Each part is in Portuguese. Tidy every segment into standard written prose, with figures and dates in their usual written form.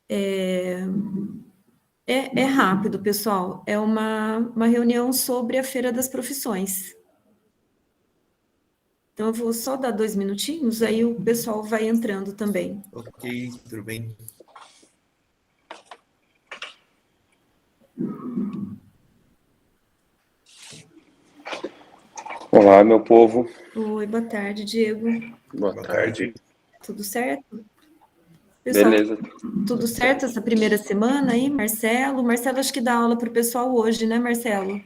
É rápido, pessoal. É uma reunião sobre a Feira das Profissões. Então, eu vou só dar 2 minutinhos, aí o pessoal vai entrando também. Ok, tudo bem. Olá, meu povo. Oi, boa tarde, Diego. Boa tarde. Tudo certo? Pessoal, Beleza. tudo certo essa primeira semana aí, Marcelo? Marcelo, acho que dá aula para o pessoal hoje, né, Marcelo?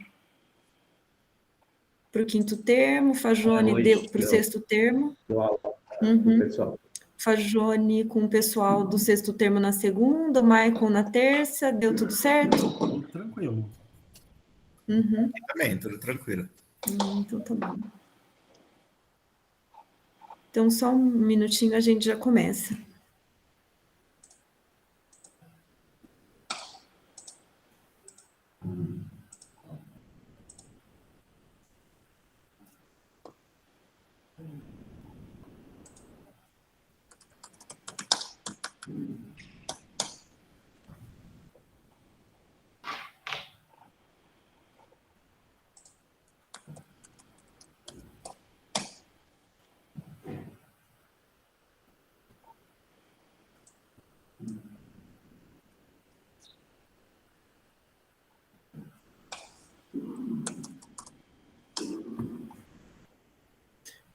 Para o 5º termo, Fajone deu para o 6º termo. Pessoal. Fajone com o pessoal do 6º termo na segunda, Maicon na terça, deu tudo certo? Tranquilo. Também, tudo tranquilo. Então tá bom. Então, só um minutinho a gente já começa.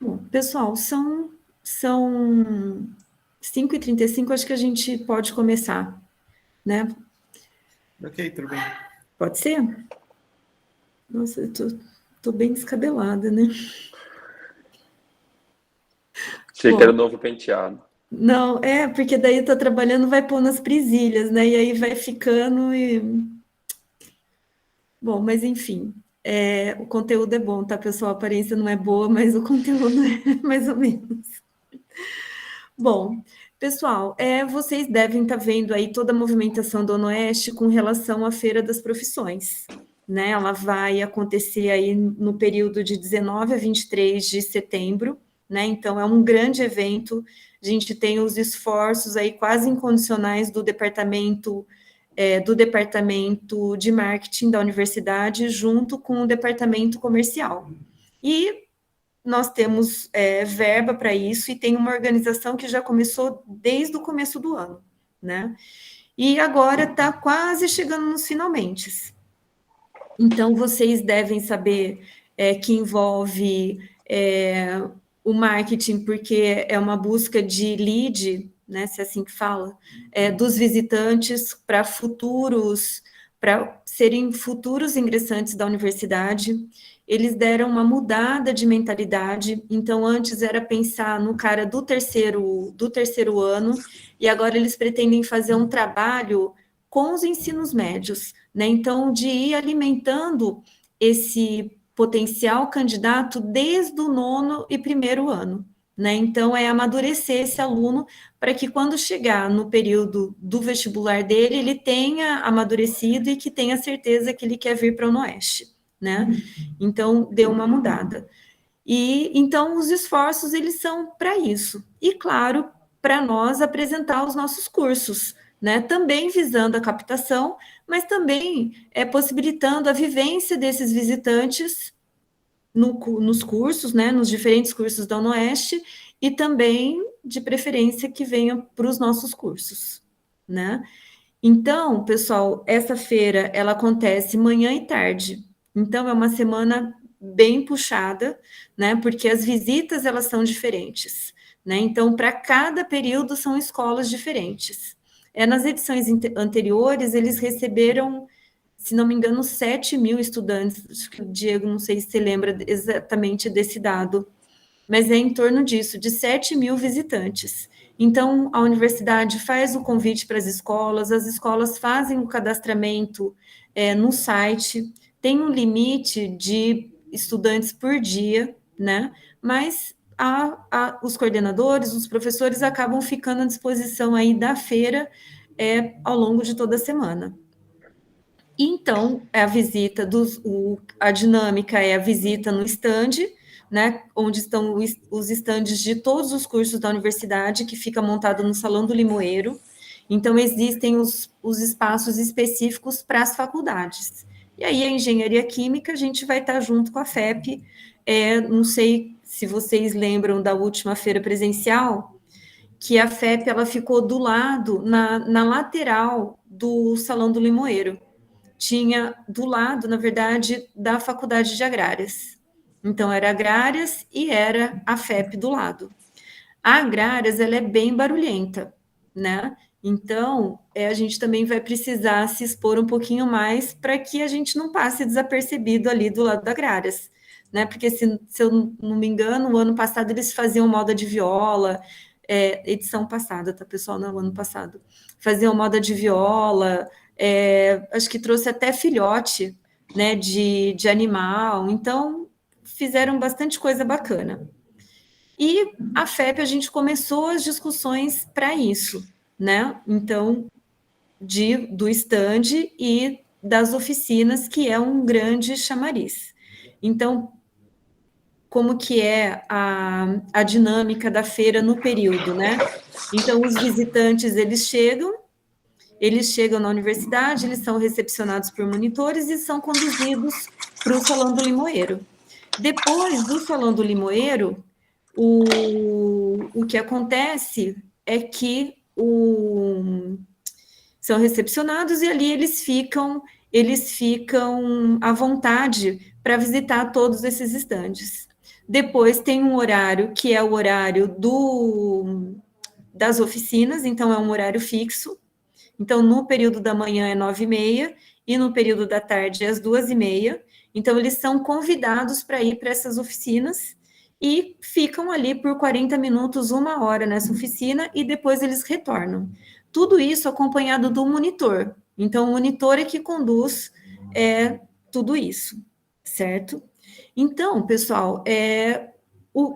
Bom, pessoal, são 5h35, acho que a gente pode começar, né? Ok, tudo bem. Pode ser? Nossa, eu tô bem descabelada, né? Achei que era novo penteado. Não, porque daí eu tô trabalhando, vai pôr nas presilhas, né? E aí vai ficando e... Bom, mas enfim, o conteúdo é bom, tá, pessoal? A aparência não é boa, mas o conteúdo é mais ou menos. Bom, pessoal, vocês devem estar vendo aí toda a movimentação do Onoeste com relação à Feira das Profissões, né? Ela vai acontecer aí no período de 19 a 23 de setembro, né? Então, é um grande evento. A gente tem os esforços aí quase incondicionais do departamento de marketing da universidade, junto com o departamento comercial. E nós temos verba para isso e tem uma organização que já começou desde o começo do ano, né? E agora está quase chegando nos finalmente. Então, vocês devem saber que envolve o marketing, porque é uma busca de lead, né, se é assim que fala, dos visitantes para serem futuros ingressantes da universidade. Eles deram uma mudada de mentalidade, então antes era pensar no cara do terceiro ano, e agora eles pretendem fazer um trabalho com os ensinos médios, né? Então, de ir alimentando esse potencial candidato desde o 9º e 1º ano, né? Então, é amadurecer esse aluno para que quando chegar no período do vestibular dele, ele tenha amadurecido e que tenha certeza que ele quer vir para o Onoeste, né? Então, deu uma mudada. E então os esforços eles são para isso. E claro, para nós apresentar os nossos cursos, né? Também visando a captação, mas também possibilitando a vivência desses visitantes nos cursos, né? Nos diferentes cursos da Onoeste e também de preferência que venham para os nossos cursos, né? Então, pessoal, essa feira ela acontece manhã e tarde. Então é uma semana bem puxada, né? Porque as visitas elas são diferentes, né? Então, para cada período são escolas diferentes. Nas edições anteriores, eles receberam, se não me engano, 7.000 estudantes. Acho que o Diego, não sei se você lembra exatamente desse dado, mas é em torno disso, de 7.000 visitantes. Então, a universidade faz o convite para as escolas fazem o cadastramento no site, tem um limite de estudantes por dia, né? Mas os coordenadores, os professores acabam ficando à disposição aí da feira ao longo de toda a semana. Então, a dinâmica é a visita no stand, né, onde estão os estandes de todos os cursos da universidade, que fica montado no Salão do Limoeiro, Então, existem os espaços específicos para as faculdades. E aí, a engenharia química, a gente vai estar junto com a FEP. Não sei se vocês lembram da última feira presencial, que a FEP ela ficou do lado, na lateral do Salão do Limoeiro. Tinha do lado, na verdade, da Faculdade de Agrárias. Então, era Agrárias e era a FEP do lado. A Agrárias, ela é bem barulhenta, né? Então, a gente também vai precisar se expor um pouquinho mais para que a gente não passe desapercebido ali do lado da Agrárias, né? Porque, se eu não me engano, o ano passado eles faziam moda de viola, edição passada, tá, pessoal? Não, ano passado. Faziam moda de viola, acho que trouxe até filhote, né, de animal. Então, fizeram bastante coisa bacana. E a FEP, a gente começou as discussões para isso, né? Então, do stand e das oficinas, que é um grande chamariz. Então, como que é a dinâmica da feira no período, né? Então, os visitantes, eles chegam na universidade, eles são recepcionados por monitores e são conduzidos para o Salão do Limoeiro. Depois do Salão do Limoeiro, o que acontece é que são recepcionados e ali eles ficam à vontade para visitar todos esses estandes. Depois tem um horário que é o horário das oficinas, então é um horário fixo. Então, no período da manhã é 9h30 e no período da tarde é às 2h30. Então, eles são convidados para ir para essas oficinas e ficam ali por 40 minutos, 1 hora nessa oficina, e depois eles retornam. Tudo isso acompanhado do monitor. Então, o monitor é que conduz tudo isso, certo? Então, pessoal,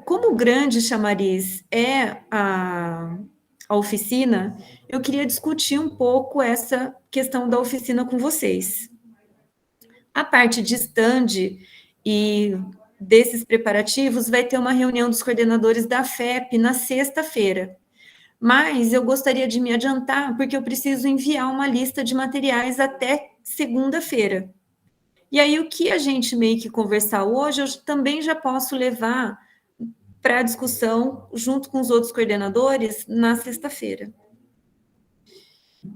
como o grande chamariz é a oficina, eu queria discutir um pouco essa questão da oficina com vocês. A parte de stand e desses preparativos vai ter uma reunião dos coordenadores da FEP na sexta-feira. Mas eu gostaria de me adiantar, porque eu preciso enviar uma lista de materiais até segunda-feira. E aí, o que a gente meio que conversar hoje, eu também já posso levar para a discussão, junto com os outros coordenadores, na sexta-feira.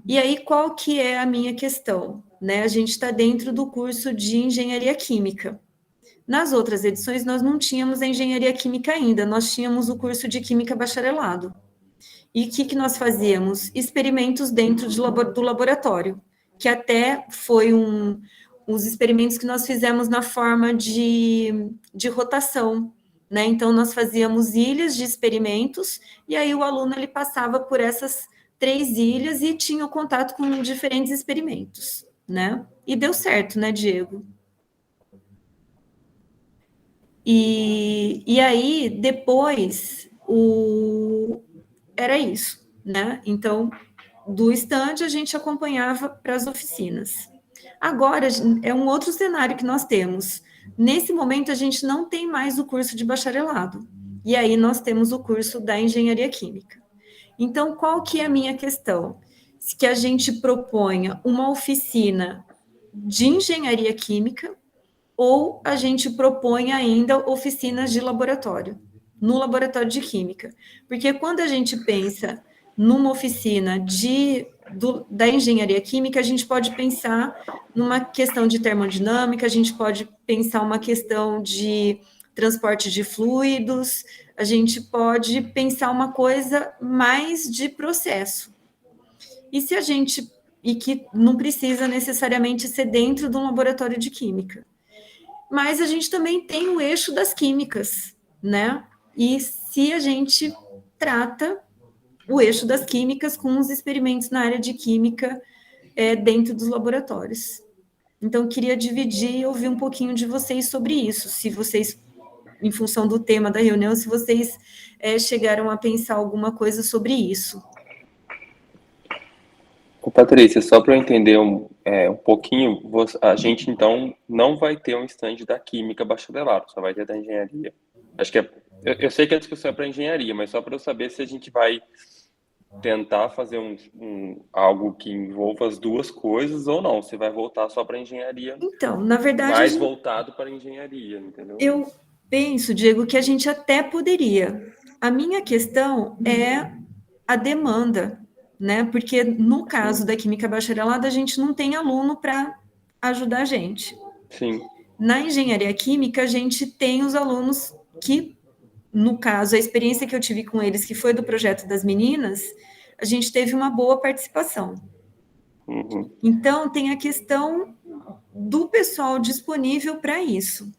E aí, qual que é a minha questão? Né? A gente está dentro do curso de Engenharia Química. Nas outras edições, nós não tínhamos a Engenharia Química ainda, nós tínhamos o curso de Química Bacharelado. E o que nós fazíamos? Experimentos dentro do laboratório, que até foi os experimentos que nós fizemos na forma de rotação, né? Então, nós fazíamos ilhas de experimentos, e aí o aluno ele passava por essas 3 ilhas e tinha o contato com diferentes experimentos, né? E deu certo, né, Diego? E aí, depois, era isso, né? Então, do stand, a gente acompanhava para as oficinas. Agora, é um outro cenário que nós temos. Nesse momento, a gente não tem mais o curso de bacharelado. E aí, nós temos o curso da Engenharia Química. Então, qual que é a minha questão? Que a gente proponha uma oficina de Engenharia Química ou a gente propõe ainda oficinas de laboratório, no laboratório de Química. Porque quando a gente pensa numa oficina da Engenharia Química, a gente pode pensar numa questão de termodinâmica, a gente pode pensar uma questão de transporte de fluidos, a gente pode pensar uma coisa mais de processo. E que não precisa necessariamente ser dentro de um laboratório de química. Mas a gente também tem o eixo das químicas, né? E se a gente trata o eixo das químicas com os experimentos na área de química dentro dos laboratórios. Então, queria dividir e ouvir um pouquinho de vocês sobre isso, se vocês, em função do tema da reunião, se vocês chegaram a pensar alguma coisa sobre isso. Patrícia, só para eu entender um pouquinho, a gente, então, não vai ter um stand da Química Bacharelado, só vai ter da Engenharia. Acho que eu sei que a discussão é para Engenharia, mas só para eu saber se a gente vai tentar fazer algo que envolva as duas coisas ou não. Você vai voltar só para engenharia, Então, na verdade, mais voltado para engenharia, entendeu? eu penso, Diego, que a gente até poderia. A minha questão é a demanda, né? Porque no caso da química bacharelada, a gente não tem aluno para ajudar a gente. Sim. Na engenharia química, a gente tem os alunos que, no caso, a experiência que eu tive com eles, que foi do projeto das meninas, a gente teve uma boa participação. Uhum. Então, tem a questão do pessoal disponível para isso.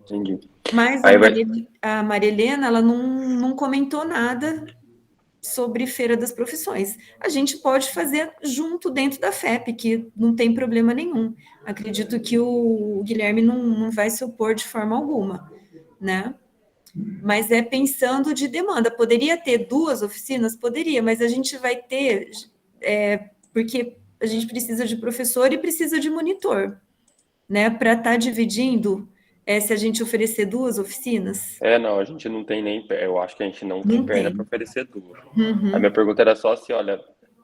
Entendi. Mas a Maria Helena, ela não comentou nada sobre Feira das Profissões. A gente pode fazer junto dentro da FEP, que não tem problema nenhum. Acredito que o Guilherme não vai se opor de forma alguma, né? Mas é pensando de demanda. Poderia ter 2 oficinas? Poderia, mas a gente vai ter... porque a gente precisa de professor e precisa de monitor, né? Para estar dividindo, se a gente oferecer 2 oficinas. Não, a gente não tem nem... Eu acho que a gente não tem perna para oferecer 2. Uhum. A minha pergunta era só se, olha,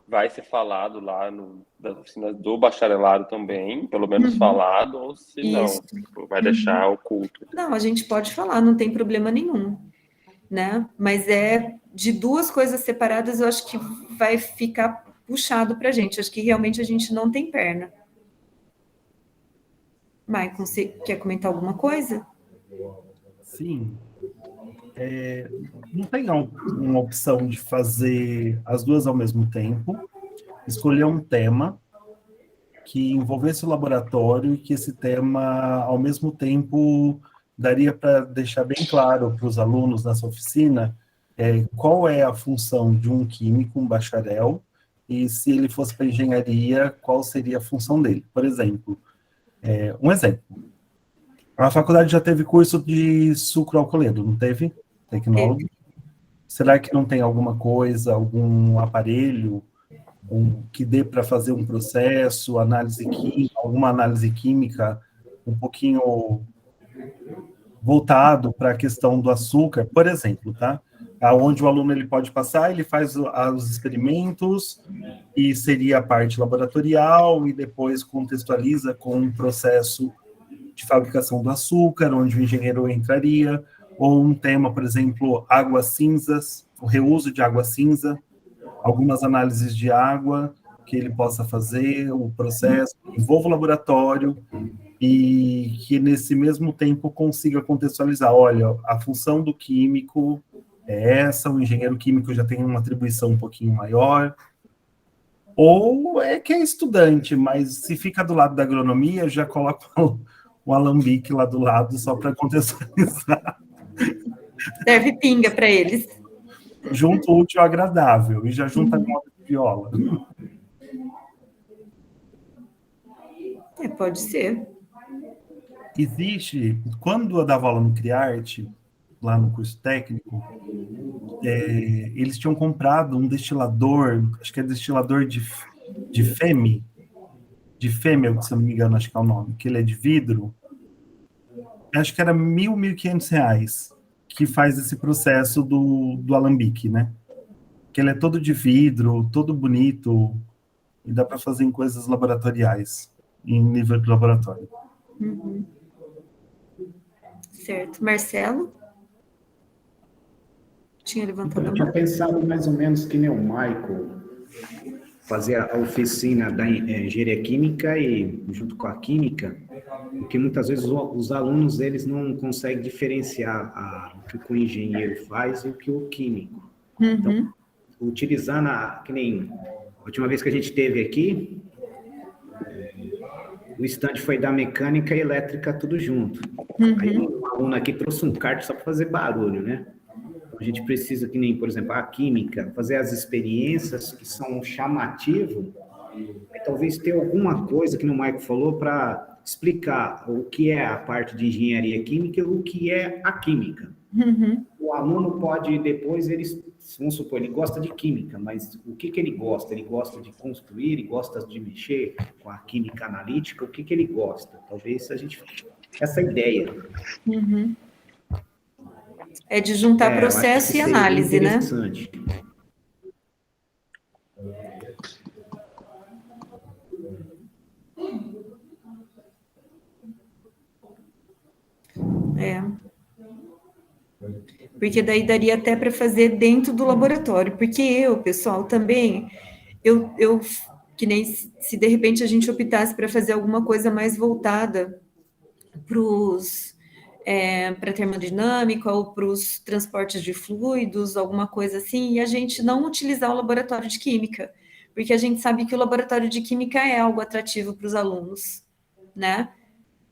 vai ser falado lá das oficinas do bacharelado também, pelo menos falado, ou se Isso. não, tipo, vai deixar oculto. Não, a gente pode falar, não tem problema nenhum, né? Mas de 2 coisas separadas, eu acho que vai ficar puxado para a gente. Acho que realmente a gente não tem perna. Maicon, você quer comentar alguma coisa? Sim. Não tem uma opção de fazer as 2 ao mesmo tempo, escolher um tema que envolvesse o laboratório e que esse tema, ao mesmo tempo, daria para deixar bem claro para os alunos nessa oficina qual é a função de um químico, um bacharel, e se ele fosse para engenharia, qual seria a função dele. Por exemplo, um exemplo. A faculdade já teve curso de sucroalcooleiro, não teve? Tecnólogo. Será que não tem alguma coisa, algum aparelho que dê para fazer um processo, análise química, alguma análise química um pouquinho voltado para a questão do açúcar, por exemplo, tá? Onde o aluno ele pode passar, ele faz os experimentos e seria a parte laboratorial e depois contextualiza com um processo de fabricação do açúcar, onde o engenheiro entraria, ou um tema, por exemplo, águas cinzas, o reuso de água cinza, algumas análises de água que ele possa fazer, o processo, envolva o laboratório, e que nesse mesmo tempo consiga contextualizar, olha, a função do químico é essa, o engenheiro químico já tem uma atribuição um pouquinho maior, ou que é estudante, mas se fica do lado da agronomia, já coloca o alambique lá do lado só para contextualizar. Serve pinga para eles. Junto útil ao agradável, e já junta a moda de viola. Pode ser. Existe, quando eu dava aula no Criarte, lá no curso técnico, eles tinham comprado um destilador, acho que é destilador de fêmea, se eu não me engano, acho que é o nome, que ele é de vidro, acho que era R$1.000, R$1.500, que faz esse processo do alambique, né? Que ele é todo de vidro, todo bonito, e dá para fazer em coisas laboratoriais, em nível de laboratório. Uhum. Certo. Marcelo? Tinha levantado a mão. Eu tinha pensado mais ou menos que nem o Michael, fazer a oficina da engenharia química e junto com a química, porque muitas vezes os alunos eles não conseguem diferenciar o que o engenheiro faz e o que o químico. Uhum. Então, utilizando que nem a última vez que a gente teve aqui, o stand foi da mecânica e elétrica tudo junto. Uhum. Aí um aluno aqui trouxe um kart só para fazer barulho, né? A gente precisa, que nem, por exemplo, a química, fazer as experiências que são chamativas, talvez ter alguma coisa que o Michael falou para explicar o que é a parte de engenharia química e o que é a química. Uhum. O aluno pode, depois, vamos supor, ele gosta de química, mas o que ele gosta? Ele gosta de construir, ele gosta de mexer com a química analítica, o que ele gosta? Talvez a gente... Essa ideia. Uhum. É de juntar processo e análise, né? É. Porque daí daria até para fazer dentro do laboratório. Porque pessoal, também, que nem se de repente a gente optasse para fazer alguma coisa mais voltada para termodinâmica ou para os transportes de fluidos, alguma coisa assim, e a gente não utilizar o laboratório de química, porque a gente sabe que o laboratório de química é algo atrativo para os alunos, né?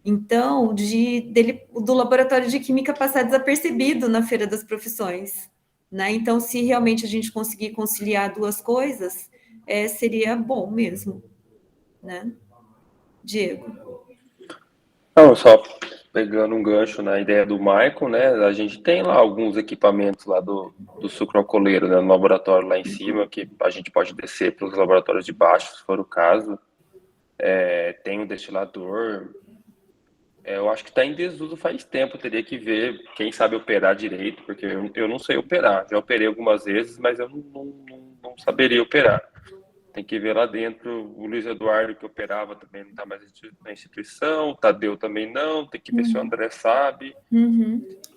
Então, do laboratório de química passar desapercebido na Feira das Profissões, né? Então, se realmente a gente conseguir conciliar duas coisas, seria bom mesmo, né? Diego. Não, só pegando um gancho na ideia do Michael, né? A gente tem lá alguns equipamentos lá do sucroalcooleiro, né? No laboratório lá em cima, que a gente pode descer para os laboratórios de baixo, se for o caso. Tem um destilador. Eu acho que está em desuso faz tempo, teria que ver quem sabe operar direito, porque eu não sei operar. Já operei algumas vezes, mas eu não saberia operar. Tem que ver lá dentro. O Luiz Eduardo, que operava, também não está mais na instituição. O Tadeu também não. Tem que ver se o André sabe.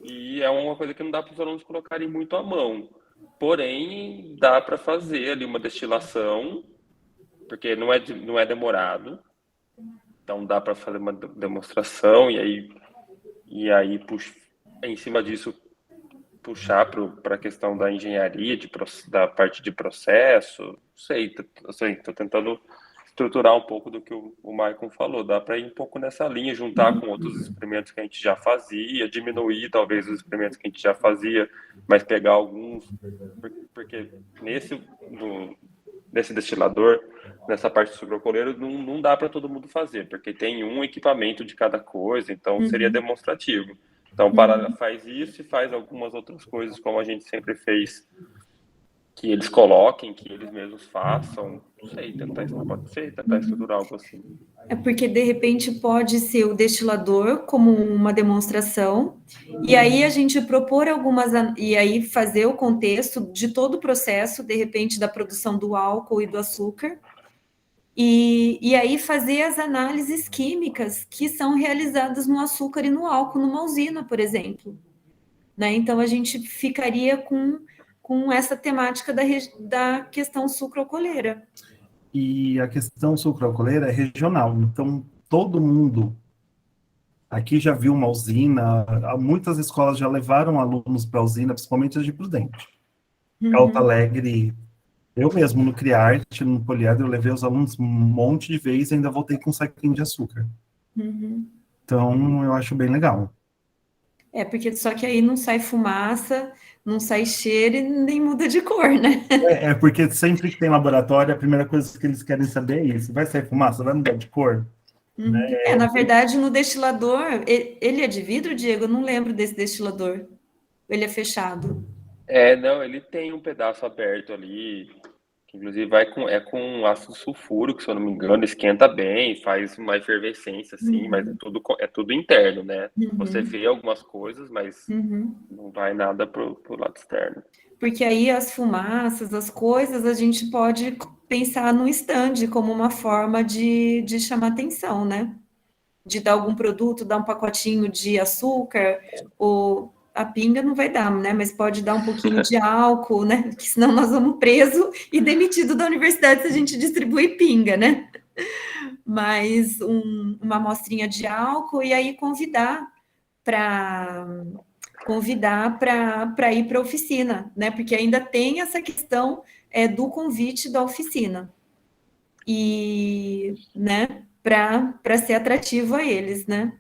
E é uma coisa que não dá para os alunos colocarem muito à mão. Porém, dá para fazer ali uma destilação, porque não é demorado. Então, dá para fazer uma demonstração e aí em cima disso, puxar para a questão da engenharia, da parte de processo. Não sei, estou tentando estruturar um pouco do que o Maicon falou. Dá para ir um pouco nessa linha, juntar com outros experimentos que a gente já fazia, diminuir talvez os experimentos que a gente já fazia, mas pegar alguns, porque nesse destilador, nessa parte do sucroalcooleiro, não dá para todo mundo fazer, porque tem um equipamento de cada coisa, então seria demonstrativo. Então, faz isso e faz algumas outras coisas, como a gente sempre fez, que eles coloquem, que eles mesmos façam. Não sei, tentar estruturar algo assim. Porque, de repente, pode ser o destilador como uma demonstração, e aí a gente propor e aí fazer o contexto de todo o processo, de repente, da produção do álcool e do açúcar, e aí fazer as análises químicas que são realizadas no açúcar e no álcool, numa usina, por exemplo. Né? Então, a gente ficaria com essa temática da questão sucroalcooleira. E a questão sucroalcooleira é regional, então todo mundo aqui já viu uma usina, muitas escolas já levaram alunos para a usina, principalmente as de Prudente. Alto Alegre, eu mesmo no Criarte, no Poliedro, eu levei os alunos um monte de vezes e ainda voltei com um saquinho de açúcar. Então, eu acho bem legal. Porque só que aí não sai fumaça, não sai cheiro e nem muda de cor, né? Porque sempre que tem laboratório, a primeira coisa que eles querem saber é isso. Vai sair fumaça? Vai mudar de cor? Na verdade, no destilador, ele é de vidro, Diego? Eu não lembro desse destilador. Ele é fechado. Não, ele tem um pedaço aberto ali, que inclusive com ácido sulfúrico, se eu não me engano, esquenta bem, faz uma efervescência, assim, mas é tudo interno, né? Você vê algumas coisas, mas não vai nada pro lado externo. Porque aí as fumaças, as coisas, a gente pode pensar no stand como uma forma de chamar atenção, né? De dar algum produto, dar um pacotinho de açúcar, ou a pinga não vai dar, né? Mas pode dar um pouquinho de álcool, né? Porque senão nós vamos preso e demitido da universidade se a gente distribuir pinga, né? Mas uma amostrinha de álcool e aí convidar para ir para a oficina, né? Porque ainda tem essa questão do convite da oficina. E, né, para ser atrativo a eles, né?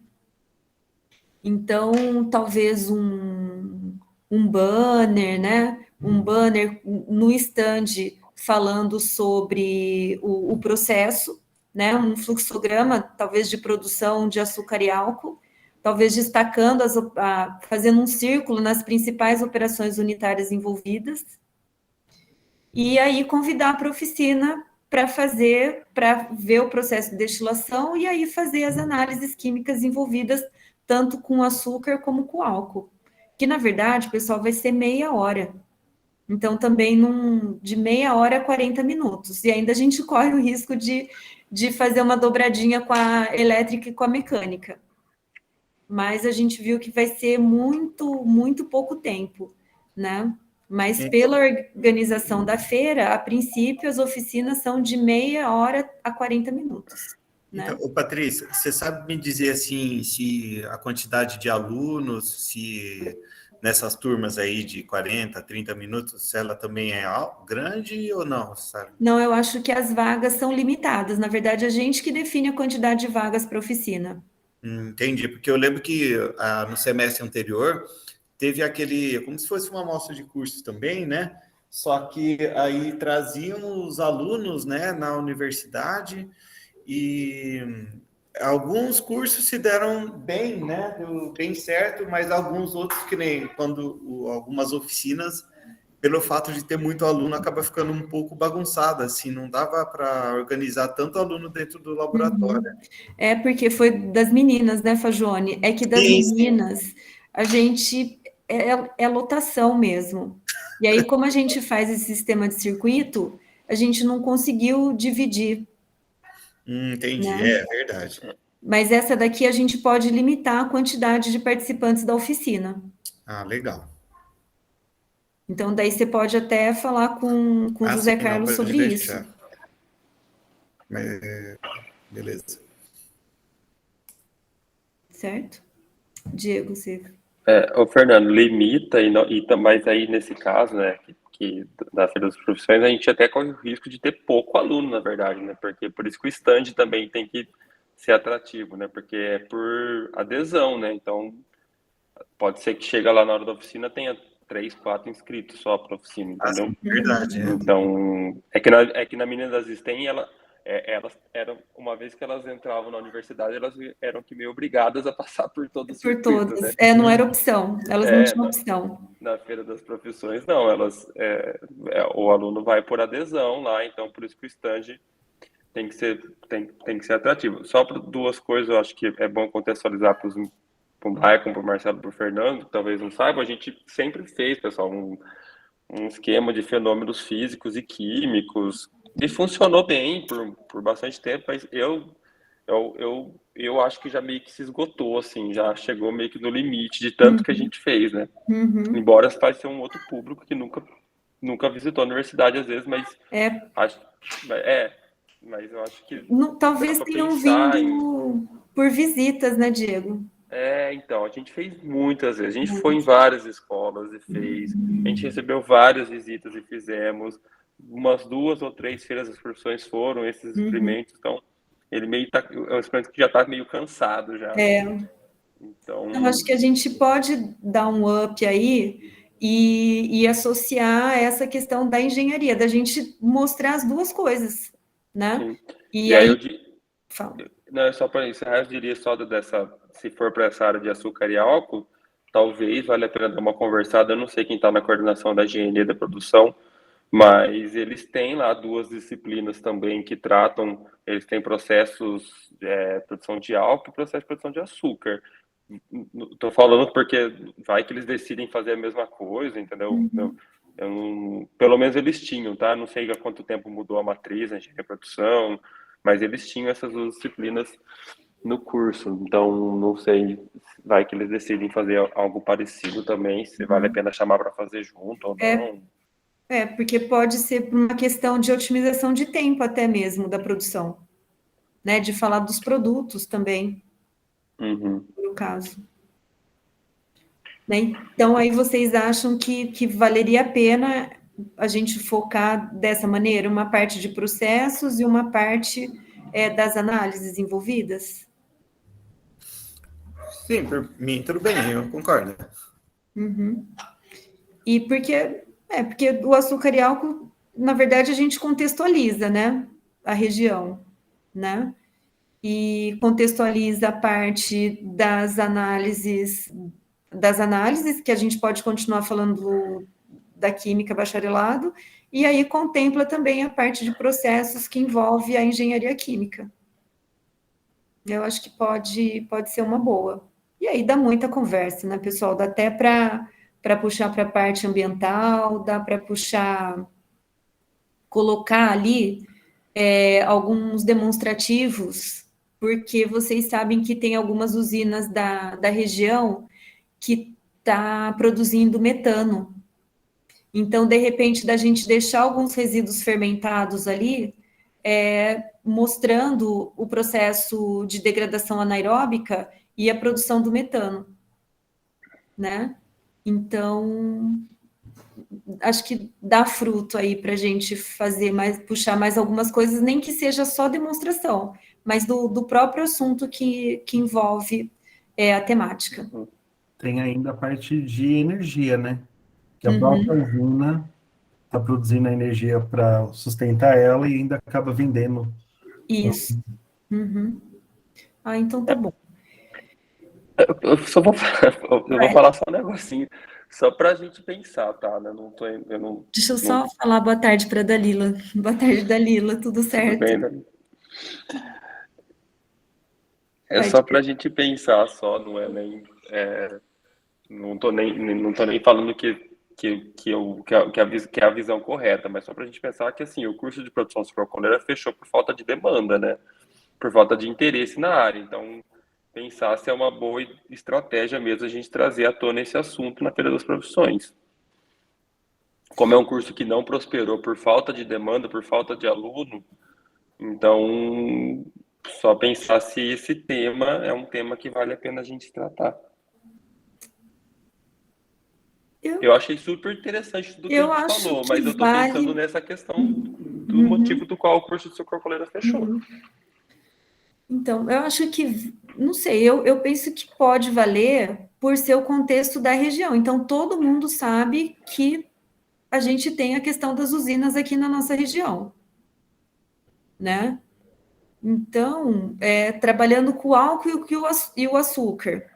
Então, talvez um banner, né? Um banner no stand falando sobre o processo, né? Um fluxograma, talvez, de produção de açúcar e álcool, talvez destacando, fazendo um círculo nas principais operações unitárias envolvidas, e aí convidar para a oficina para ver o processo de destilação e aí fazer as análises químicas envolvidas tanto com açúcar como com álcool. Que, na verdade, pessoal, vai ser meia hora, Então, também de meia hora a 40 minutos. E ainda a gente corre o risco de fazer uma dobradinha com a elétrica e com a mecânica. Mas a gente viu que vai ser muito, muito pouco tempo, né? Mas pela organização da feira, a princípio, as oficinas são de meia hora a 40 minutos. Né? Então, Patrícia, você sabe me dizer assim, se a quantidade de alunos, se nessas turmas aí de 40, 30 minutos, se ela também é grande ou não, sabe? Não, eu acho que as vagas são limitadas. Na verdade, a gente que define a quantidade de vagas para oficina. Entendi, porque eu lembro que no semestre anterior teve aquele, como se fosse uma amostra de cursos também, né? Só que aí traziam os alunos, né, na universidade e alguns cursos se deram bem, né? Deu bem certo, mas alguns outros, que nem algumas oficinas, pelo fato de ter muito aluno, acaba ficando um pouco bagunçada, assim, não dava para organizar tanto aluno dentro do laboratório. É porque foi das meninas, né, Fagione? É que das meninas, a gente é lotação mesmo. E aí, como a gente faz esse sistema de circuito, a gente não conseguiu dividir. Entendi, né? É verdade. Mas essa daqui a gente pode limitar a quantidade de participantes da oficina. Ah, legal. Então, daí você pode até falar com o José sim, Carlos não, pode sobre deixar. isso. Mas, beleza. Certo? Diego, você... O Fernando, limita, mas aí nesse caso, né, que da Feira das Profissões, a gente até corre o risco de ter pouco aluno, na verdade, né, porque por isso que o stand também tem que ser atrativo, né, porque é por adesão, né, então pode ser que chega lá na hora da oficina tenha 3, 4 inscritos só para a oficina, entendeu? Sim, verdade. Então, é que na Menina das STEM, elas eram, uma vez que elas entravam na universidade, elas eram que meio obrigadas a passar por todo o circuito, Por todas. né? Não era opção. Elas não tinham opção. Na Feira das Profissões, não. O aluno vai por adesão lá, então por isso que o stand tem que ser atrativo. Só para duas coisas, eu acho que é bom contextualizar para o Maicon, para o Marcelo, para o Fernando, que talvez não saibam, a gente sempre fez, pessoal, um esquema de fenômenos físicos e químicos, e funcionou bem por bastante tempo, mas eu acho que já meio que se esgotou, assim, já chegou meio que no limite de tanto que a gente fez, né? Embora vai ser um outro público que nunca visitou a universidade, às vezes, mas mas eu acho que talvez tenham vindo por visitas, né, Diego? Então, a gente fez muitas vezes. A gente foi em várias escolas e fez. A gente recebeu várias visitas e fizemos. Umas 2 ou 3 feiras das profissões foram esses experimentos. Então, ele meio é um experimento que já está meio cansado já. Então, eu acho que a gente pode dar um up aí e associar essa questão da engenharia, da gente mostrar as duas coisas, né? Sim. E aí fala. Não, só para encerrar, eu diria só se for para essa área de açúcar e álcool, talvez valha a pena dar uma conversada. Eu não sei quem está na coordenação da engenharia da produção, mas eles têm lá 2 disciplinas também que tratam, eles têm processos de produção de álcool e processo de produção de açúcar. Estou falando porque vai que eles decidem fazer a mesma coisa, entendeu? Pelo menos eles tinham, tá? Não sei há quanto tempo mudou a matriz, a engenharia de produção, mas eles tinham essas 2 disciplinas no curso. Então, não sei, vai que eles decidem fazer algo parecido também, se vale a pena chamar para fazer junto ou não. Porque pode ser por uma questão de otimização de tempo até mesmo da produção, né? De falar dos produtos também, no caso. Né? Então, aí vocês acham que valeria a pena a gente focar dessa maneira, uma parte de processos e uma parte das análises envolvidas? Sim, por mim tudo bem, eu concordo. E porque o açúcar e álcool, na verdade, a gente contextualiza, né, a região, né, e contextualiza a parte das análises que a gente pode continuar falando da química bacharelado, e aí contempla também a parte de processos que envolve a engenharia química. Eu acho que pode ser uma boa. E aí dá muita conversa, né, pessoal? Dá até para para puxar para a parte ambiental, dá para puxar, colocar ali alguns demonstrativos, porque vocês sabem que tem algumas usinas da região que está produzindo metano. Então, de repente, da gente deixar alguns resíduos fermentados ali, mostrando o processo de degradação anaeróbica e a produção do metano, né? Então, acho que dá fruto aí para a gente puxar mais algumas coisas, nem que seja só demonstração, mas do próprio assunto que envolve a temática. Tem ainda a parte de energia, né? Que a própria usina está produzindo a energia para sustentar ela e ainda acaba vendendo. Isso. Ah, então tá bom. Eu vou falar só um negocinho, só para a gente pensar, tá? Deixa eu só falar boa tarde para a Dalila. Boa tarde, Dalila, tudo certo? Tudo bem, né? É só para a gente pensar só, não é nem... não tô nem falando que é a visão correta, mas só para a gente pensar que, assim, o curso de produção sucroalcooleira fechou por falta de demanda, né? Por falta de interesse na área. Então, pensar se é uma boa estratégia mesmo a gente trazer à tona esse assunto na Feira das Profissões. Como é um curso que não prosperou por falta de demanda, por falta de aluno, então, só pensar se esse tema é um tema que vale a pena a gente tratar. Eu achei super interessante tudo que a gente falou, mas eu estou pensando nessa questão do motivo do qual o curso de sucroalcooleira fechou. Então, eu acho que, não sei, eu penso que pode valer por ser o contexto da região. Então, todo mundo sabe que a gente tem a questão das usinas aqui na nossa região, né? Então, trabalhando com o álcool e o açúcar,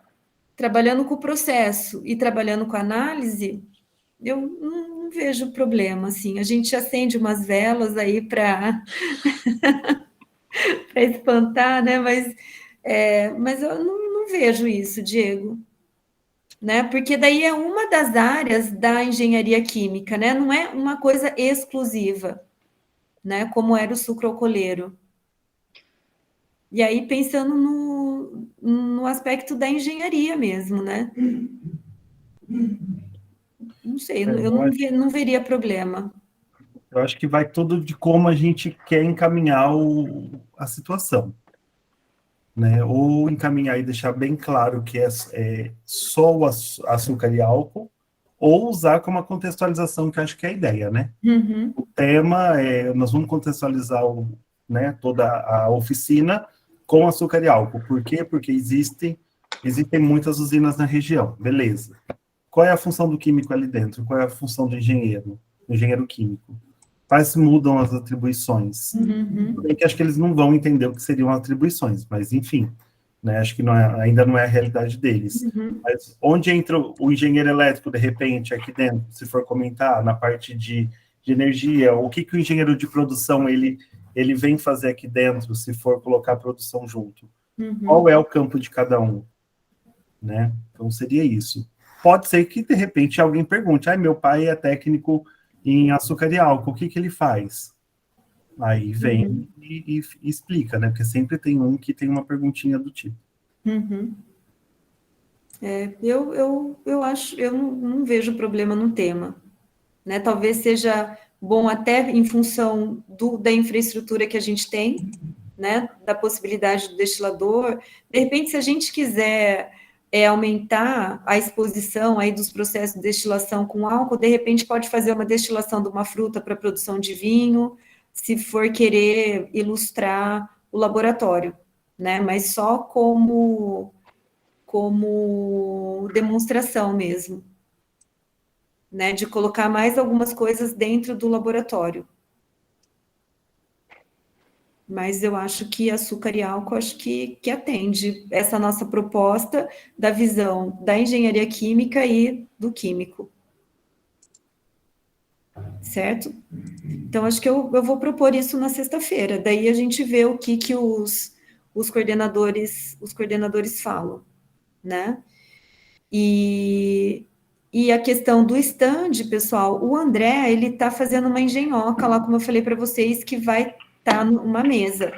trabalhando com o processo e trabalhando com a análise, eu não vejo problema, assim. A gente acende umas velas aí para espantar, né? Mas eu não vejo isso, Diego. Né? Porque daí é uma das áreas da engenharia química, né? Não é uma coisa exclusiva, né? Como era o sucroalcooleiro. E aí, pensando no aspecto da engenharia mesmo, né? Não sei, eu não veria problema. Eu acho que vai tudo de como a gente quer encaminhar a situação, né? Ou encaminhar e deixar bem claro que é só o açúcar e álcool, ou usar como uma contextualização, que eu acho que é a ideia, né? O tema nós vamos contextualizar né, toda a oficina com açúcar e álcool. Por quê? Porque existem muitas usinas na região, beleza. Qual é a função do químico ali dentro? Qual é a função do engenheiro químico? Quais mudam as atribuições? Bem que acho que eles não vão entender o que seriam atribuições, mas enfim, né, acho que ainda não é a realidade deles. Mas onde entra o engenheiro elétrico, de repente, aqui dentro, se for comentar, na parte de energia, o que o engenheiro de produção ele vem fazer aqui dentro, se for colocar a produção junto? Qual é o campo de cada um? Né? Então, seria isso. Pode ser que, de repente, alguém pergunte, meu pai é técnico em açúcar e álcool, o que ele faz? Aí vem e explica, né? Porque sempre tem um que tem uma perguntinha do tipo. Eu acho, eu não vejo problema no tema, né? Talvez seja bom até em função da infraestrutura que a gente tem, né? Da possibilidade do destilador. De repente, se a gente quiser aumentar a exposição aí dos processos de destilação com álcool, de repente pode fazer uma destilação de uma fruta para produção de vinho, se for querer ilustrar o laboratório, né? Mas só como demonstração mesmo, né? De colocar mais algumas coisas dentro do laboratório. Mas eu acho que açúcar e álcool, acho que atende essa nossa proposta da visão da engenharia química e do químico. Certo? Então, acho que eu vou propor isso na sexta-feira. Daí a gente vê o que os coordenadores falam, né? E E a questão do stand, pessoal, o André, ele está fazendo uma engenhoca lá, como eu falei para vocês, que vai estar numa mesa,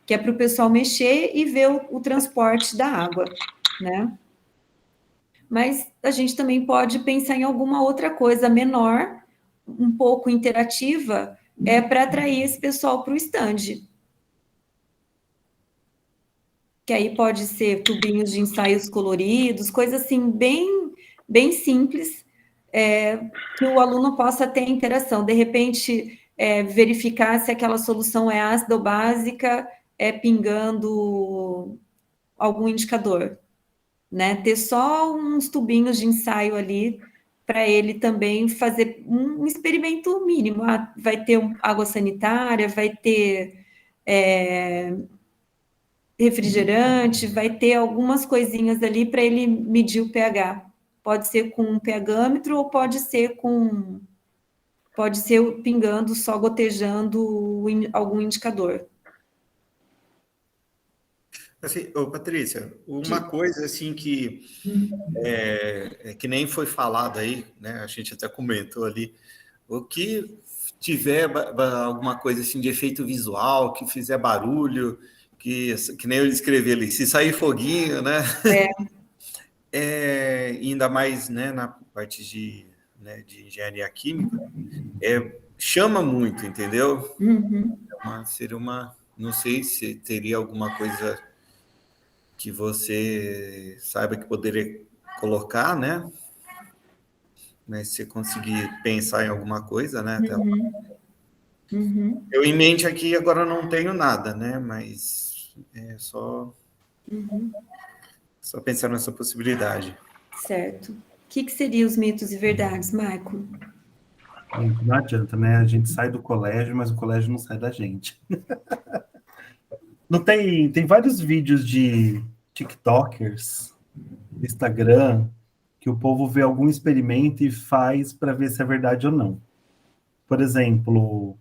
que é para o pessoal mexer e ver o transporte da água, né? Mas a gente também pode pensar em alguma outra coisa menor, um pouco interativa, para atrair esse pessoal para o stand. Que aí pode ser tubinhos de ensaios coloridos, coisa assim, bem simples, que o aluno possa ter interação. De repente, verificar se aquela solução é ácida ou básica, pingando algum indicador, né? Ter só uns tubinhos de ensaio ali para ele também fazer um experimento mínimo. Vai ter água sanitária, vai ter refrigerante, vai ter algumas coisinhas ali para ele medir o pH. Pode ser com um pHmetro ou pode ser pingando, só gotejando algum indicador. Assim, Patrícia, uma coisa assim que que nem foi falado aí, né? A gente até comentou ali, o que tiver alguma coisa assim de efeito visual, que fizer barulho, que nem eu escrevi ali, se sair foguinho, né? Ainda mais, né, na parte de engenharia química, chama muito, entendeu? Uhum. Seria uma, não sei se teria alguma coisa que você saiba que poderia colocar, né? Mas se conseguir pensar em alguma coisa, né? Eu em mente aqui agora não tenho nada, né? Mas só pensar nessa possibilidade. Certo. O que seriam os mitos e verdades, Marco? Não adianta, né? A gente sai do colégio, mas o colégio não sai da gente. Não tem vários vídeos de TikTokers, Instagram, que o povo vê algum experimento e faz para ver se é verdade ou não. Por exemplo,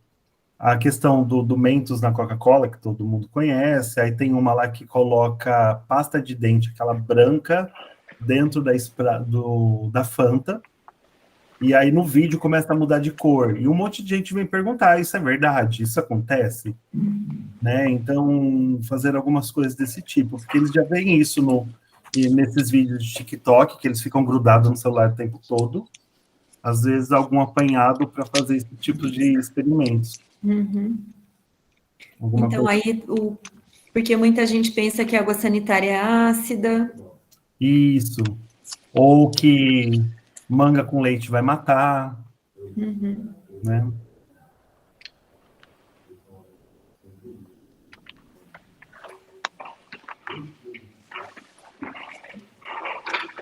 a questão do Mentos na Coca-Cola, que todo mundo conhece, aí tem uma lá que coloca pasta de dente, aquela branca, dentro da Fanta, e aí no vídeo começa a mudar de cor, e um monte de gente vem perguntar, isso é verdade? Isso acontece? Né? Então, fazer algumas coisas desse tipo, porque eles já veem isso nesses vídeos de TikTok, que eles ficam grudados no celular o tempo todo, às vezes algum apanhado para fazer esse tipo de experimentos. Então, aí, porque muita gente pensa que a água sanitária é ácida. Isso. Ou que manga com leite vai matar, né?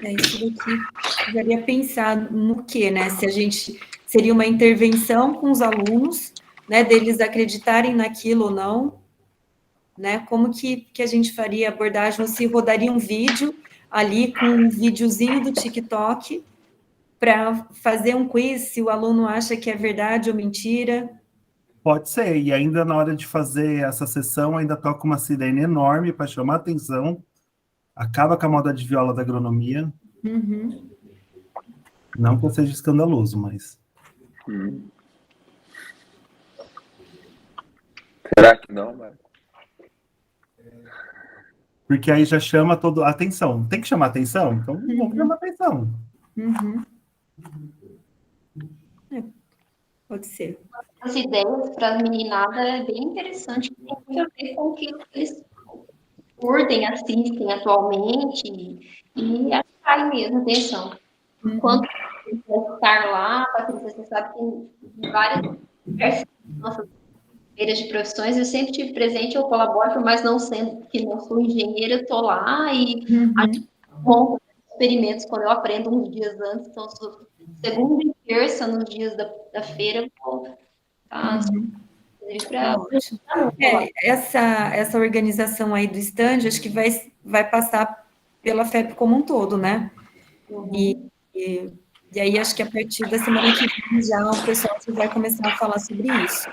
Isso daqui precisaria pensar no quê, né? Se a gente seria uma intervenção com os alunos, né? Deles acreditarem naquilo ou não, né? Como que a gente faria a abordagem? Ou se rodaria um vídeo ali com um videozinho do TikTok para fazer um quiz, se o aluno acha que é verdade ou mentira. Pode ser, e ainda na hora de fazer essa sessão, ainda toca uma sirene enorme para chamar a atenção, acaba com a moda de viola da agronomia. Não que seja escandaloso, mas... Será que não, Marco? Porque aí já chama a atenção. Tem que chamar atenção? Então, vamos chamar atenção. Pode ser. As ideias para as meninadas é bem interessante, tem muito a ver com o que eles curtem, assistem atualmente, e atrai mesmo atenção. Enquanto estar lá, Patrícia, você sabe que tem várias nossas feiras de profissões, eu sempre tive presente, eu colaboro, por mais não sendo que não sou engenheira, eu estou lá e a gente monta experimentos quando eu aprendo uns dias antes, então segunda e terça, nos dias da feira, vou essa organização aí do stand, acho que vai passar pela FEP como um todo, né? E aí, acho que a partir da semana que vem, já o pessoal vai começar a falar sobre isso.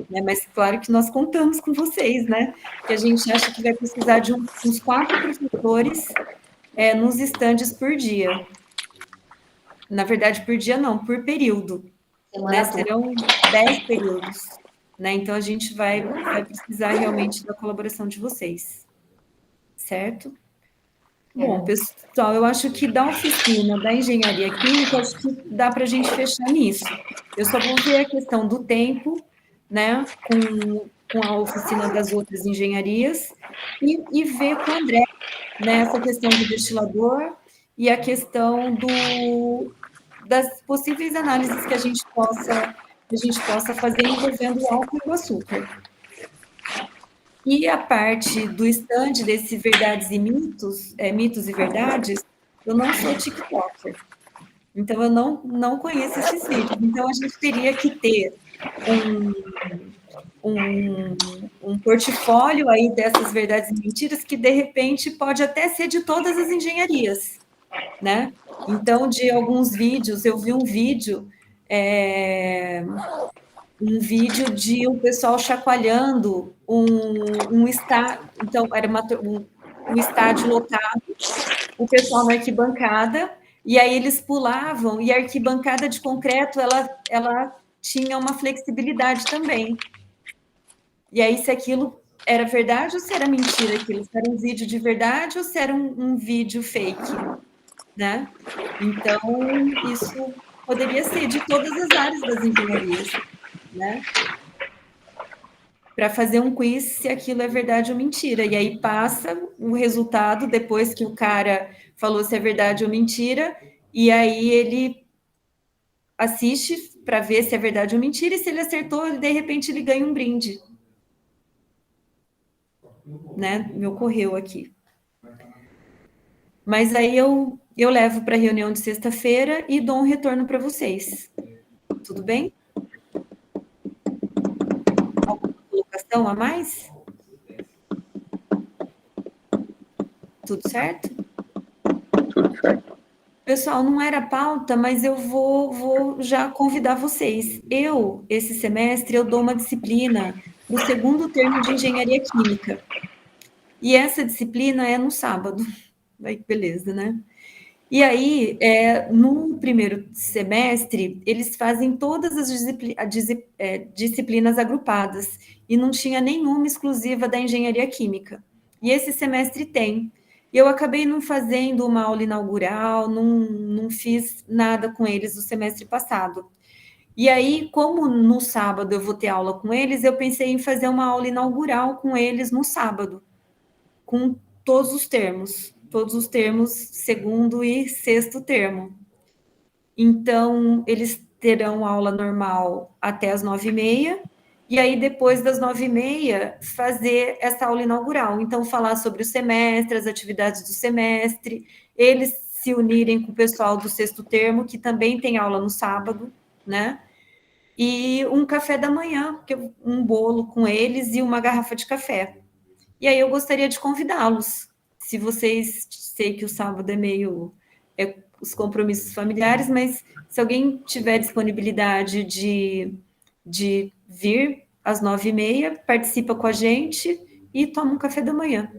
Né? Mas, claro que nós contamos com vocês, né? Que a gente acha que vai precisar de uns 4 professores nos estandes por dia. na verdade, por dia não, por período, né? Serão 10 períodos, né? Então, a gente vai precisar realmente da colaboração de vocês, certo? Bom, pessoal, eu acho que da oficina da engenharia química, acho que dá para a gente fechar nisso. Eu só vou ver a questão do tempo, né, com a oficina das outras engenharias, e ver com o André, né, essa questão do destilador e a questão das possíveis análises que a gente possa fazer envolvendo o álcool e o açúcar. E a parte do stand desse Verdades e Mitos, Mitos e Verdades, eu não sou TikToker. Então, eu não conheço esses vídeos. Então, a gente teria que ter um portfólio aí dessas verdades e mentiras que, de repente, pode até ser de todas as engenharias, né? Então, de alguns vídeos, eu vi um vídeo de um pessoal chacoalhando um estádio, então, era um estádio lotado, o pessoal na arquibancada, e aí eles pulavam, e a arquibancada de concreto, ela tinha uma flexibilidade também. E aí, se aquilo era verdade ou se era mentira aquilo, se era um vídeo de verdade ou se era um vídeo fake, né? Então, isso poderia ser de todas as áreas das engenharias, né? Para fazer um quiz se aquilo é verdade ou mentira. E aí passa o resultado depois que o cara falou se é verdade ou mentira, e aí ele assiste para ver se é verdade ou mentira, e se ele acertou, de repente ele ganha um brinde. Né? Me ocorreu aqui. Mas aí eu levo para a reunião de sexta-feira e dou um retorno para vocês. Tudo bem? Alguma colocação a mais? Tudo certo? Tudo certo. Pessoal, não era pauta, mas eu vou já convidar vocês. Esse semestre, eu dou uma disciplina no segundo termo de engenharia química. E essa disciplina é no sábado. Aí, beleza, né? E aí, no primeiro semestre, eles fazem todas as disciplinas agrupadas, e não tinha nenhuma exclusiva da engenharia química. E esse semestre tem. E eu acabei não fazendo uma aula inaugural, não fiz nada com eles no semestre passado. E aí, como no sábado eu vou ter aula com eles, eu pensei em fazer uma aula inaugural com eles no sábado, com todos os termos, segundo e sexto termo. Então, eles terão aula normal até as 9h30, e aí, depois das 9h30, fazer essa aula inaugural. Então, falar sobre o semestre, as atividades do semestre, eles se unirem com o pessoal do sexto termo, que também tem aula no sábado, né? E um café da manhã, um bolo com eles e uma garrafa de café. E aí, eu gostaria de convidá-los. Se vocês, sei que o sábado é meio os compromissos familiares, mas se alguém tiver disponibilidade de vir às 9h30, participa com a gente e toma um café da manhã.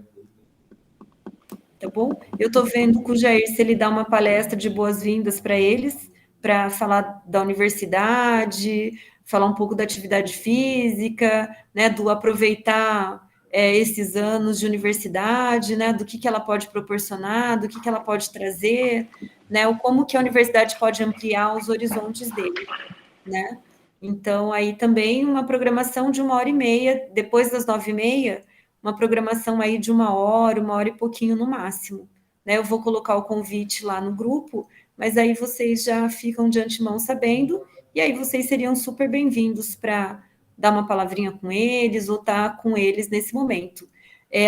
Tá bom? Eu estou vendo com o Jair se ele dá uma palestra de boas-vindas para eles, para falar da universidade, falar um pouco da atividade física, né, do aproveitar esses anos de universidade, né, do que ela pode proporcionar, do que ela pode trazer, né, ou como que a universidade pode ampliar os horizontes dele, né? Então, aí também uma programação de 1h30, depois das 9h30, uma programação aí de 1 hora e pouquinho no máximo, né? Eu vou colocar o convite lá no grupo, mas aí vocês já ficam de antemão sabendo, e aí vocês seriam super bem-vindos para dar uma palavrinha com eles ou estar com eles nesse momento.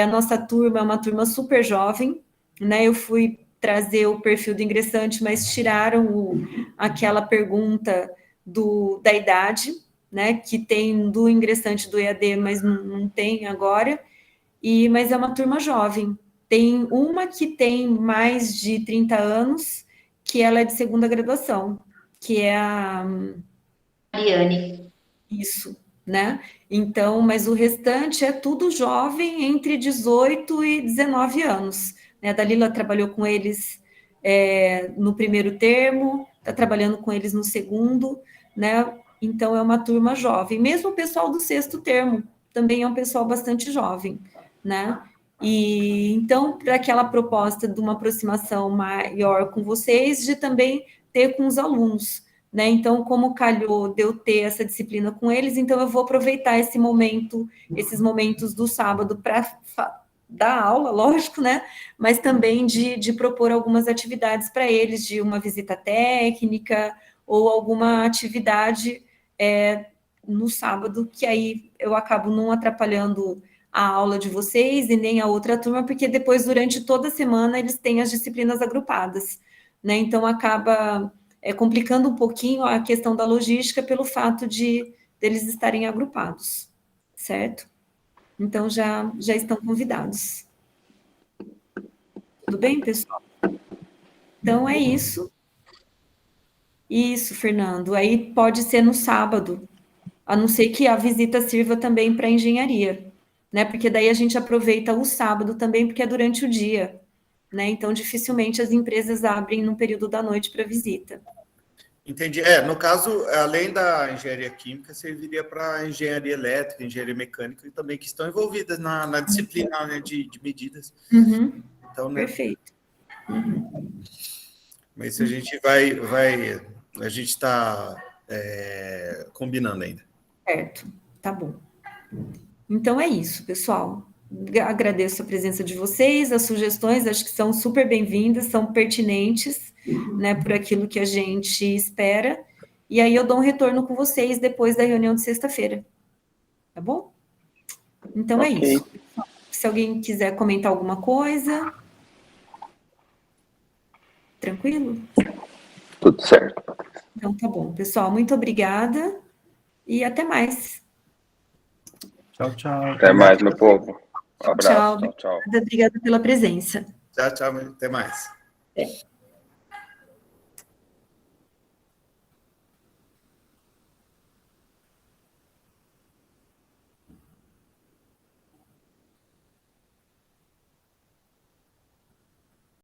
A nossa turma é uma turma super jovem, né? Eu fui trazer o perfil do ingressante, mas tiraram aquela pergunta da idade, né? Que tem do ingressante do EAD, mas não tem agora. Mas é uma turma jovem. Tem uma que tem mais de 30 anos, que ela é de segunda graduação, que é a Mariane. Isso, né? Então, mas o restante é tudo jovem, entre 18 e 19 anos. Né? A Dalila trabalhou com eles no primeiro termo, está trabalhando com eles no segundo, né? Então, é uma turma jovem. Mesmo o pessoal do sexto termo também é um pessoal bastante jovem, né? E então, para aquela proposta de uma aproximação maior com vocês, de também ter com os alunos, né? Então, como calhou de eu ter essa disciplina com eles, então eu vou aproveitar esse momento, esses momentos do sábado para dar aula, lógico, né? Mas também de propor algumas atividades para eles, de uma visita técnica ou alguma atividade no sábado, que aí eu acabo não atrapalhando a aula de vocês e nem a outra turma, porque depois, durante toda a semana, eles têm as disciplinas agrupadas, né? Então, acaba complicando um pouquinho a questão da logística pelo fato de deles estarem agrupados, certo? Então, já estão convidados. Tudo bem, pessoal? Então, é isso. Isso, Fernando. Aí pode ser no sábado, a não ser que a visita sirva também para engenharia, né? Porque daí a gente aproveita o sábado também, porque é durante o dia, né? Então, dificilmente as empresas abrem no período da noite para visita. Entendi. No caso, além da engenharia química, serviria para engenharia elétrica, engenharia mecânica, e também que estão envolvidas na disciplina, né, de medidas. Uhum. Então, né, Perfeito. Uhum. mas isso a gente a gente está combinando ainda. Certo, tá bom. Então é isso, pessoal. Agradeço a presença de vocês, as sugestões, acho que são super bem-vindas, são pertinentes, né, por aquilo que a gente espera. E aí eu dou um retorno com vocês depois da reunião de sexta-feira. Tá bom? Então é isso. Se alguém quiser comentar alguma coisa. Tranquilo? Tudo certo. Então tá bom. Pessoal, muito obrigada e até mais. Tchau, tchau. Até mais, meu povo. Um abraço. Tchau. Tchau, tchau. Obrigada pela presença. Tchau, tchau. Até mais.